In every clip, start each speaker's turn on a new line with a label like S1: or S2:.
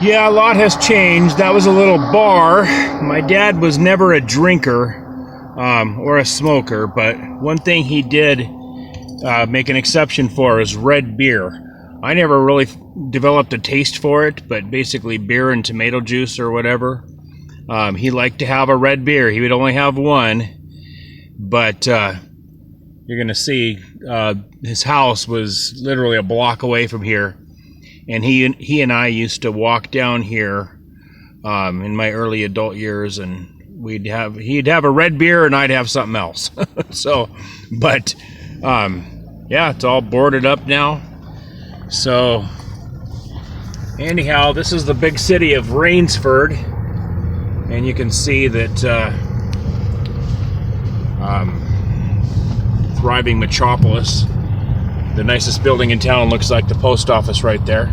S1: Yeah, a lot has changed. That was a little bar. My dad was never a drinker or a smoker, but one thing he did make an exception for is red beer. I never really developed a taste for it, but basically beer and tomato juice or whatever. He liked to have a red beer. He would only have one, but you're going to see his house was literally a block away from here. And he and I used to walk down here in my early adult years, and he'd have a red beer and I'd have something else. So, but yeah, it's all boarded up now. So anyhow, this is the big city of Raynesford, and you can see that thriving metropolis. The nicest building in town looks like the post office right there.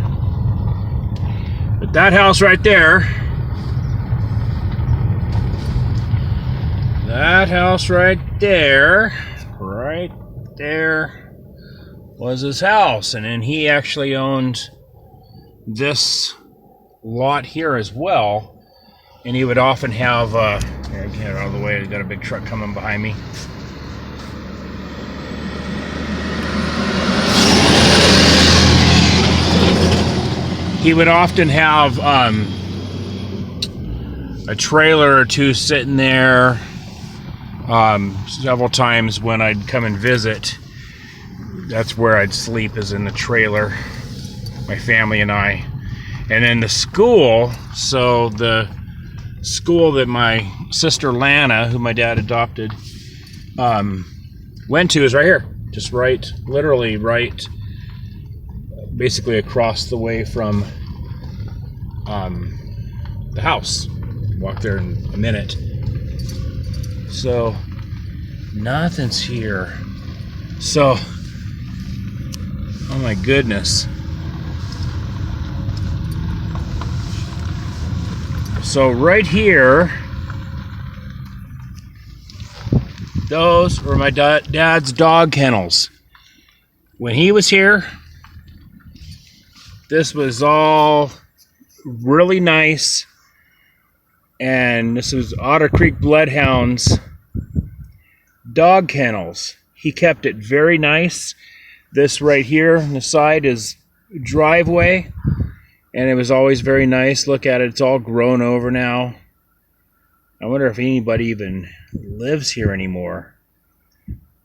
S1: But that house right there, right there was his house. And then he actually owned this lot here as well. And he would often have, here, get out of the way, I've got a big truck coming behind me. He would often have a trailer or two sitting there. Several times when I'd come and visit, that's where I'd sleep, is in the trailer, my family and I. And then the school, so the school that my sister Lana, who my dad adopted, went to is right here. Just right, literally right, basically across the way from the house. Walk there in a minute. So nothing's here. So, oh my goodness. So right here, those were my dad's dog kennels. When he was here, this was all really nice, and this was Otter Creek Bloodhounds dog kennels. He kept it very nice. This right here on the side is driveway, and it was always very nice. Look at it, it's all grown over now. I wonder if anybody even lives here anymore.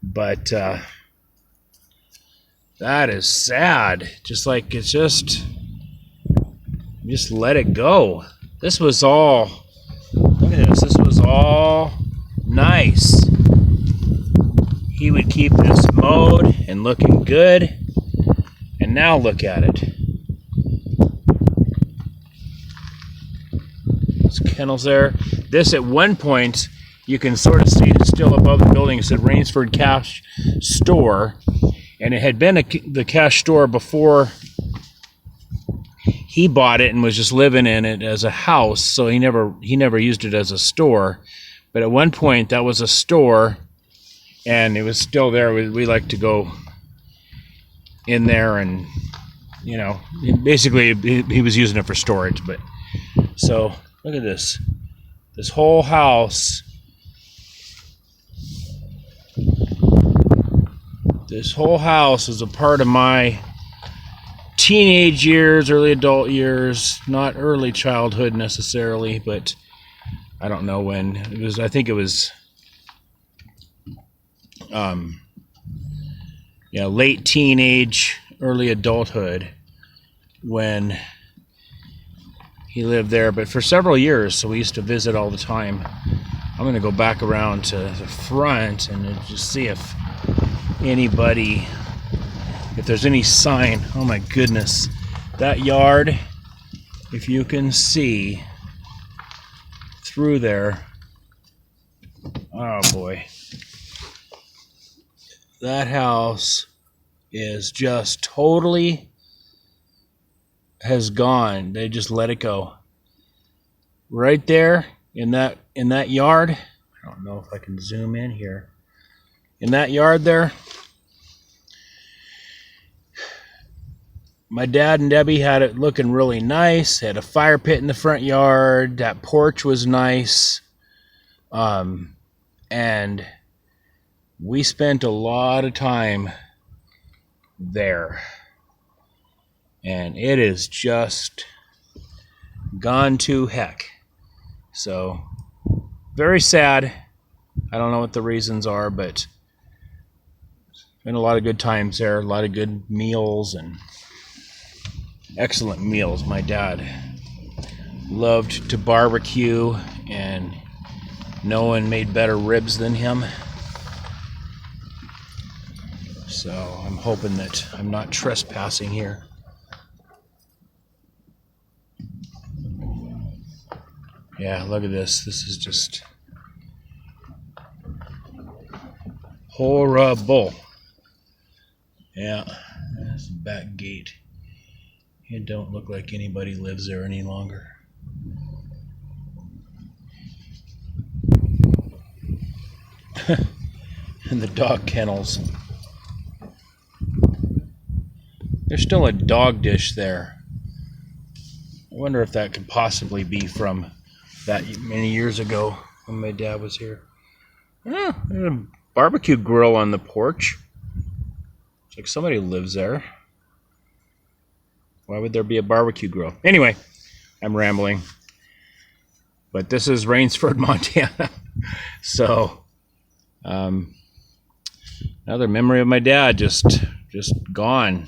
S1: But that is sad. Just like it's just let it go. This was all, look at this, this was all nice. He would keep this mowed and looking good, and now look at it. Those kennels there. This at one point, you can sort of see it still above the building. It said Raynesford Cash Store, and it had been the cash store before he bought it and was just living in it as a house, so he never used it as a store. But at one point that was a store, and it was still there. We like to go in there, and you know, basically he was using it for storage. But so look at this whole house. This whole house is a part of my teenage years, early adult years, not early childhood necessarily, but I don't know when. It was, I think it was late teenage, early adulthood when he lived there, but for several years, so we used to visit all the time. I'm going to go back around to the front and just see if anybody, if there's any sign. Oh my goodness, that yard, if you can see through there, oh boy, that house is just totally has gone. They just let it go right there in that yard. I don't know if I can zoom in here. In that yard there, my dad and Debbie had it looking really nice. They had a fire pit in the front yard. That porch was nice. And we spent a lot of time there. And it is just gone to heck. So, very sad. I don't know what the reasons are, but been a lot of good times there, a lot of good meals and excellent meals. My dad loved to barbecue, and no one made better ribs than him. So I'm hoping that I'm not trespassing here. Yeah, look at this. This is just horrible. Yeah, that's the back gate. It don't look like anybody lives there any longer. And the dog kennels. There's still a dog dish there. I wonder if that could possibly be from that many years ago when my dad was here. Oh, there's a barbecue grill on the porch. It's like somebody lives there. Why would there be a barbecue grill? Anyway, I'm rambling. But this is Raynesford, Montana. So, another memory of my dad just gone.